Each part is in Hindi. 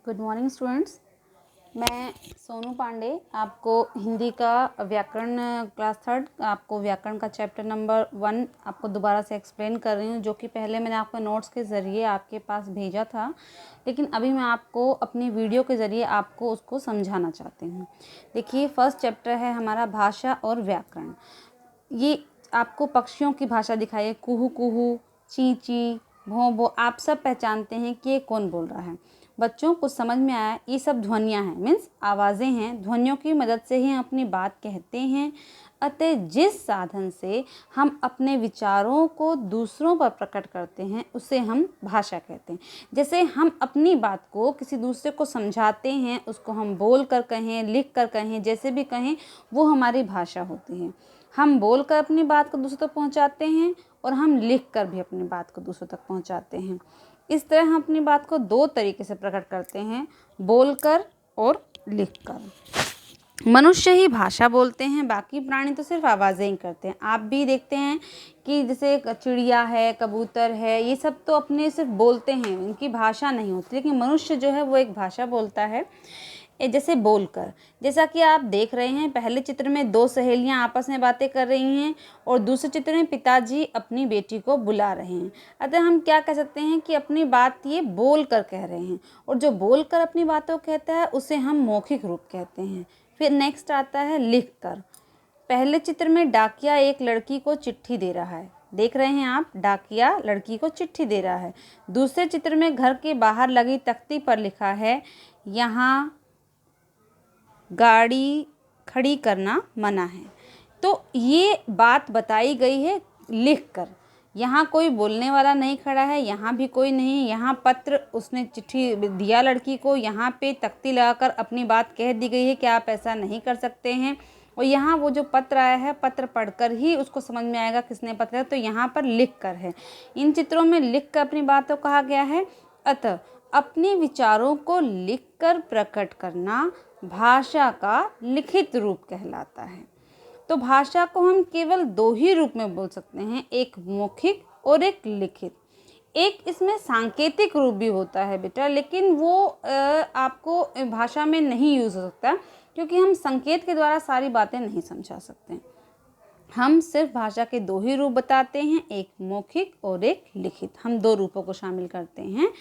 Good morning students. मैं सोनू पांडे आपको हिंदी का व्याकरण क्लास थर्ड आपको व्याकरण का चैप्टर नंबर 1 आपको दोबारा से एक्सप्लेन कर रही हूँ, जो कि पहले मैंने आपको नोट्स के ज़रिए आपके पास भेजा था, लेकिन अभी मैं आपको अपनी वीडियो के ज़रिए आपको उसको समझाना चाहती हूँ। देखिए, फर्स्ट चैप्टर है हमारा भाषा और व्याकरण। ये आपको पक्षियों की भाषा दिखाई है, कुहू कुहू, ची ची, भों भों। आप सब पहचानते हैं कि ये कौन बोल रहा है। बच्चों को समझ में आया, ये सब ध्वनियाँ हैं, मीन्स आवाज़ें हैं। ध्वनियों की मदद से ही हम अपनी बात कहते हैं। अतः जिस साधन से हम अपने विचारों को दूसरों पर प्रकट करते हैं उसे हम भाषा कहते हैं। जैसे हम अपनी बात को किसी दूसरे को समझाते हैं, उसको हम बोल कर कहें, लिख कर कहें, जैसे भी कहें, वो हमारी भाषा होती है। हम बोल कर अपनी बात को दूसरों तक पहुंचाते हैं और हम लिख कर भी अपनी बात को दूसरों तक पहुंचाते हैं। इस तरह हम अपनी बात को दो तरीके से प्रकट करते हैं, बोलकर और लिखकर। मनुष्य ही भाषा बोलते हैं, बाकी प्राणी तो सिर्फ आवाज़ें ही करते हैं। आप भी देखते हैं कि जैसे चिड़िया है, कबूतर है, ये सब तो अपने सिर्फ बोलते हैं, इनकी भाषा नहीं होती। लेकिन मनुष्य जो है वो एक भाषा बोलता है, जैसे बोलकर। जैसा कि आप देख रहे हैं, पहले चित्र में दो सहेलियां आपस में बातें कर रही हैं और दूसरे चित्र में पिताजी अपनी बेटी को बुला रहे हैं। अतः हम क्या कह सकते हैं कि अपनी बात ये बोल कर कह रहे हैं, और जो बोल कर अपनी बातों को कहता है उसे हम मौखिक रूप कहते हैं। फिर नेक्स्ट आता है लिख कर। पहले चित्र में डाकिया एक लड़की को चिट्ठी दे रहा है, देख रहे हैं आप, डाकिया लड़की को चिट्ठी दे रहा है। दूसरे चित्र में घर के बाहर लगी तख्ती पर लिखा है, यहाँ गाड़ी खड़ी करना मना है। तो ये बात बताई गई है लिख कर। यहाँ कोई बोलने वाला नहीं खड़ा है, यहाँ भी कोई नहीं। यहाँ पत्र, उसने चिट्ठी दिया लड़की को, यहाँ पे तख्ती लगाकर अपनी बात कह दी गई है कि आप ऐसा नहीं कर सकते हैं। और यहाँ वो जो पत्र आया है, पत्र पढ़कर ही उसको समझ में आएगा किसने पत्र है, तो यहाँ पर लिख कर है। इन चित्रों में लिख कर अपनी बात को कहा गया है। अतः अपने विचारों को लिखकर प्रकट करना भाषा का लिखित रूप कहलाता है। तो भाषा को हम केवल दो ही रूप में बोल सकते हैं, एक मौखिक और एक लिखित। एक इसमें सांकेतिक रूप भी होता है बेटा, लेकिन वो आपको भाषा में नहीं यूज़ हो सकता, क्योंकि हम संकेत के द्वारा सारी बातें नहीं समझा सकते। हम सिर्फ भाषा के दो ही रूप बताते हैं, एक मौखिक और एक लिखित। हम दो रूपों को शामिल करते हैं।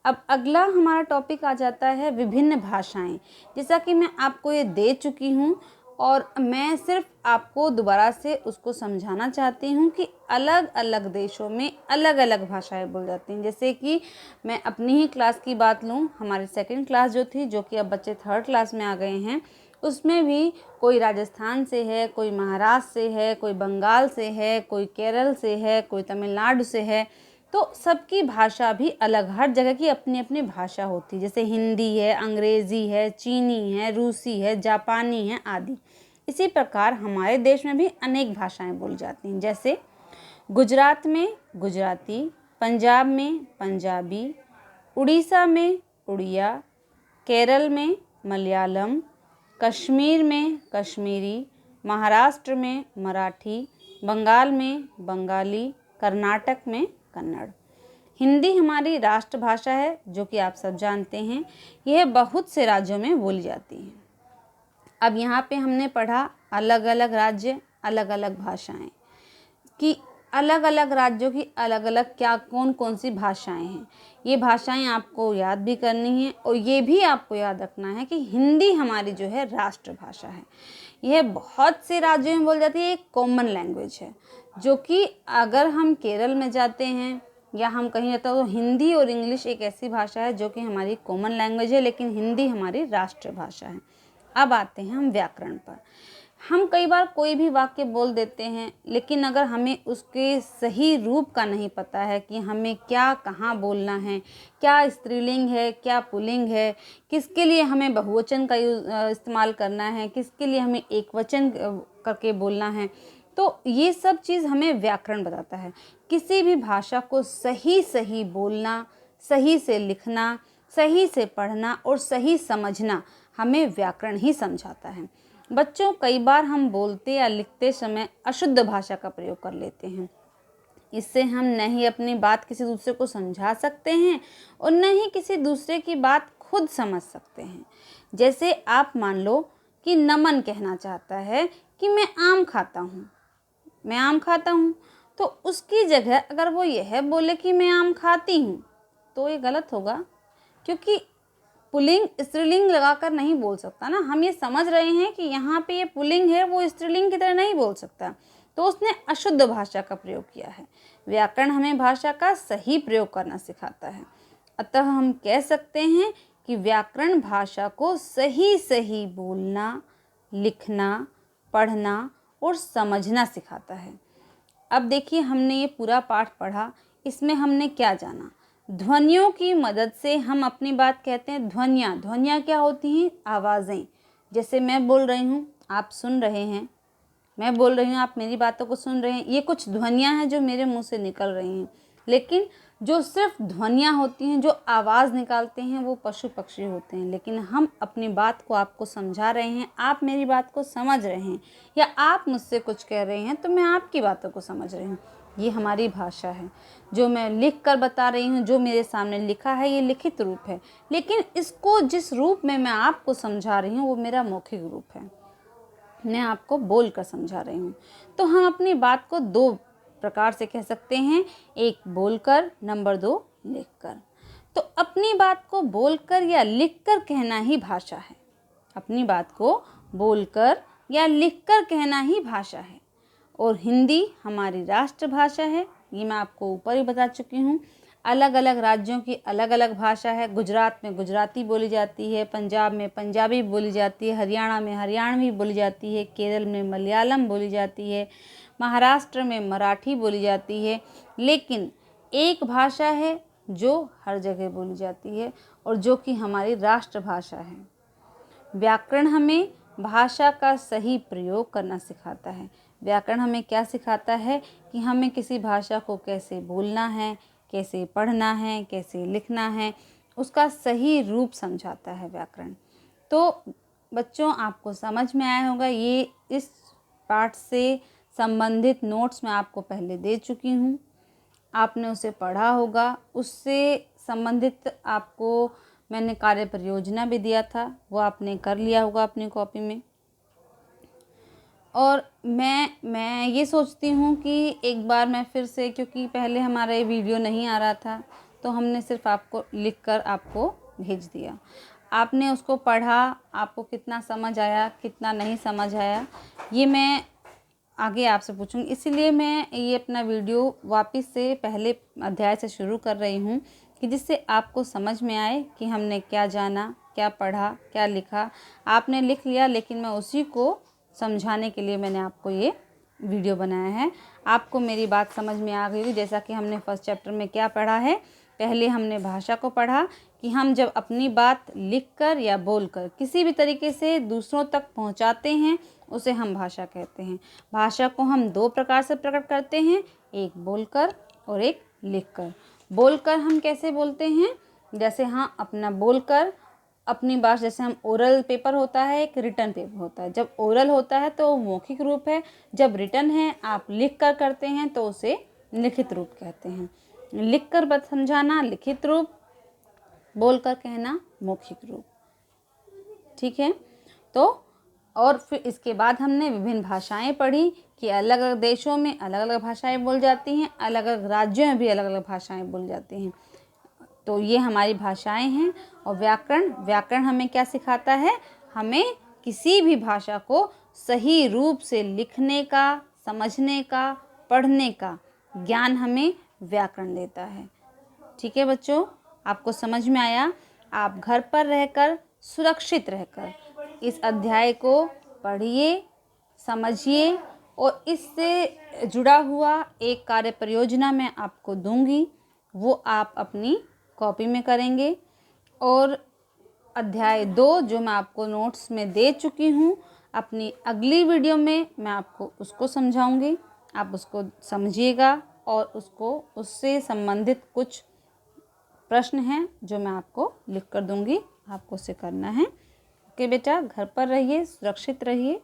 अब अगला हमारा टॉपिक आ जाता है विभिन्न भाषाएं। जैसा कि मैं आपको ये दे चुकी हूँ और मैं सिर्फ आपको दोबारा से उसको समझाना चाहती हूँ कि अलग अलग देशों में अलग अलग भाषाएं बोल जाती हैं। जैसे कि मैं अपनी ही क्लास की बात लूँ, हमारी सेकंड क्लास जो थी, जो कि अब बच्चे थर्ड क्लास में आ गए हैं, उसमें भी कोई राजस्थान से है, कोई महाराष्ट्र से है, कोई बंगाल से है, कोई केरल से है, कोई तमिलनाडु से है। तो सबकी भाषा भी अलग, हर जगह की अपनी अपनी भाषा होती है। जैसे हिंदी है, अंग्रेज़ी है, चीनी है, रूसी है, जापानी है आदि। इसी प्रकार हमारे देश में भी अनेक भाषाएं बोली जाती हैं। जैसे गुजरात में गुजराती, पंजाब में पंजाबी, उड़ीसा में उड़िया, केरल में मलयालम, कश्मीर में कश्मीरी, महाराष्ट्र में मराठी, बंगाल में बंगाली, कर्नाटक में कन्नड़। हिंदी हमारी राष्ट्रभाषा है, जो कि आप सब जानते हैं। यह बहुत से राज्यों में बोली जाती है। अब यहाँ पे हमने पढ़ा अलग अलग राज्य, अलग अलग भाषाएं, कि अलग अलग राज्यों की अलग अलग क्या कौन कौन सी भाषाएं हैं। ये भाषाएं आपको याद भी करनी है, और ये भी आपको याद रखना है कि हिंदी हमारी जो है राष्ट्रभाषा है। यह बहुत से राज्यों में बोली जाती है, एक कॉमन लैंग्वेज है, जो कि अगर हम केरल में जाते हैं या हम कहीं जाते हो, तो हिंदी और इंग्लिश एक ऐसी भाषा है जो कि हमारी कॉमन लैंग्वेज है, लेकिन हिंदी हमारी राष्ट्रभाषा है। अब आते हैं हम व्याकरण पर। हम कई बार कोई भी वाक्य बोल देते हैं, लेकिन अगर हमें उसके सही रूप का नहीं पता है कि हमें क्या कहाँ बोलना है, क्या स्त्रीलिंग है, क्या पुल्लिंग है, किसके लिए हमें बहुवचन का इस्तेमाल करना है, किसके लिए हमें एकवचन करके बोलना है, तो ये सब चीज़ हमें व्याकरण बताता है। किसी भी भाषा को सही सही बोलना, सही से लिखना, सही से पढ़ना और सही समझना हमें व्याकरण ही समझाता है। बच्चों, कई बार हम बोलते या लिखते समय अशुद्ध भाषा का प्रयोग कर लेते हैं। इससे हम न ही अपनी बात किसी दूसरे को समझा सकते हैं और न ही किसी दूसरे की बात खुद समझ सकते हैं। जैसे आप मान लो कि नमन कहना चाहता है कि मैं आम खाता हूँ, मैं आम खाता हूँ, तो उसकी जगह अगर वो यह बोले कि मैं आम खाती हूँ तो ये गलत होगा, क्योंकि पुल्लिंग स्त्रीलिंग लगाकर नहीं बोल सकता ना। हम ये समझ रहे हैं कि यहाँ पे ये पुल्लिंग है, वो स्त्रीलिंग की तरह नहीं बोल सकता, तो उसने अशुद्ध भाषा का प्रयोग किया है। व्याकरण हमें भाषा का सही प्रयोग करना सिखाता है। अतः हम कह सकते हैं कि व्याकरण भाषा को सही सही बोलना, लिखना, पढ़ना और समझना सिखाता है। अब देखिए, हमने ये पूरा पाठ पढ़ा, इसमें हमने क्या जाना? ध्वनियों की मदद से हम अपनी बात कहते हैं। ध्वनियाँ क्या होती हैं? आवाज़ें। जैसे मैं बोल रही हूँ, आप सुन रहे हैं, मैं बोल रही हूँ, आप मेरी बातों को सुन रहे हैं। ये कुछ ध्वनियाँ हैं जो मेरे मुंह से निकल रही हैं। लेकिन जो सिर्फ ध्वनियाँ होती हैं, जो आवाज़ निकालते हैं, वो पशु पक्षी होते हैं। लेकिन हम अपनी बात को आपको समझा रहे हैं, आप मेरी बात को समझ रहे हैं, या आप मुझसे कुछ कह रहे हैं तो मैं आपकी बातों को समझ रही हूँ। ये हमारी भाषा है। जो मैं लिख कर बता रही हूँ, जो मेरे सामने लिखा है, ये लिखित रूप है। लेकिन इसको जिस रूप में मैं आपको समझा रही हूँ वो मेरा मौखिक रूप है, मैं आपको बोल कर समझा रही हूँ। तो हम अपनी बात को दो प्रकार से कह सकते हैं, एक बोलकर, नंबर 2 लिखकर। तो अपनी बात को बोलकर या लिखकर कहना ही भाषा है। अपनी बात को बोलकर या लिखकर कहना ही भाषा है। और हिंदी हमारी राष्ट्रभाषा है, ये मैं आपको ऊपर ही बता चुकी हूँ। अलग अलग राज्यों की अलग अलग भाषा है। गुजरात में गुजराती बोली जाती है, पंजाब में पंजाबी बोली जाती है, हरियाणा में हरियाणवी बोली जाती है, केरल में मलयालम बोली जाती है, महाराष्ट्र में मराठी बोली जाती है। लेकिन एक भाषा है जो हर जगह बोली जाती है और जो कि हमारी राष्ट्रभाषा है। व्याकरण हमें भाषा का सही प्रयोग करना सिखाता है। व्याकरण हमें क्या सिखाता है कि हमें किसी भाषा को कैसे बोलना है, कैसे पढ़ना है, कैसे लिखना है, उसका सही रूप समझाता है व्याकरण। तो बच्चों, आपको समझ में आया होगा। ये इस पाठ से संबंधित नोट्स मैं आपको पहले दे चुकी हूँ, आपने उसे पढ़ा होगा। उससे संबंधित आपको मैंने कार्य परियोजना भी दिया था, वो आपने कर लिया होगा अपनी कॉपी में। और मैं ये सोचती हूँ कि एक बार मैं फिर से, क्योंकि पहले हमारा ये वीडियो नहीं आ रहा था, तो हमने सिर्फ आपको लिखकर आपको भेज दिया। आपने उसको पढ़ा, आपको कितना समझ आया, कितना नहीं समझ आया, ये मैं आगे आपसे पूछूंगी। इसीलिए मैं ये अपना वीडियो वापस से पहले अध्याय से शुरू कर रही हूँ, कि जिससे आपको समझ में आए कि हमने क्या जाना, क्या पढ़ा, क्या लिखा। आपने लिख लिया, लेकिन मैं उसी को समझाने के लिए मैंने आपको ये वीडियो बनाया है। आपको मेरी बात समझ में आ गई होगी। जैसा कि हमने फर्स्ट चैप्टर में क्या पढ़ा है, पहले हमने भाषा को पढ़ा कि हम जब अपनी बात लिखकर या बोलकर किसी भी तरीके से दूसरों तक पहुंचाते हैं, उसे हम भाषा कहते हैं। भाषा को हम दो प्रकार से प्रकट करते हैं, एक बोलकर और एक लिखकर। बोलकर हम कैसे बोलते हैं? जैसे हाँ, अपना बोलकर अपनी बात, जैसे हम ओरल पेपर होता है, एक रिटन पेपर होता है। जब ओरल होता है तो मौखिक रूप है, जब रिटन है आप लिख कर करते हैं तो उसे लिखित रूप कहते हैं। लिख कर बात समझाना लिखित रूप, बोल कर कहना मौखिक रूप। ठीक है। तो और फिर इसके बाद हमने विभिन्न भाषाएं पढ़ी कि अलग अलग देशों में अलग अलग भाषाएं बोल जाती हैं, अलग अलग राज्यों में भी अलग अलग भाषाएं बोल जाती हैं। तो ये हमारी भाषाएं हैं। और व्याकरण हमें क्या सिखाता है? हमें किसी भी भाषा को सही रूप से लिखने का, समझने का, पढ़ने का ज्ञान हमें व्याकरण देता है। ठीक है बच्चों, आपको समझ में आया? आप घर पर रहकर, सुरक्षित रहकर इस अध्याय को पढ़िए, समझिए, और इससे जुड़ा हुआ एक कार्य परियोजना मैं आपको दूंगी, वो आप अपनी कॉपी में करेंगे। और अध्याय 2 जो मैं आपको नोट्स में दे चुकी हूँ, अपनी अगली वीडियो में मैं आपको उसको समझाऊंगी। आप उसको समझिएगा और उससे संबंधित कुछ प्रश्न हैं जो मैं आपको लिख कर दूंगी, आपको उसे करना है। ओके बेटा, घर पर रहिए, सुरक्षित रहिए।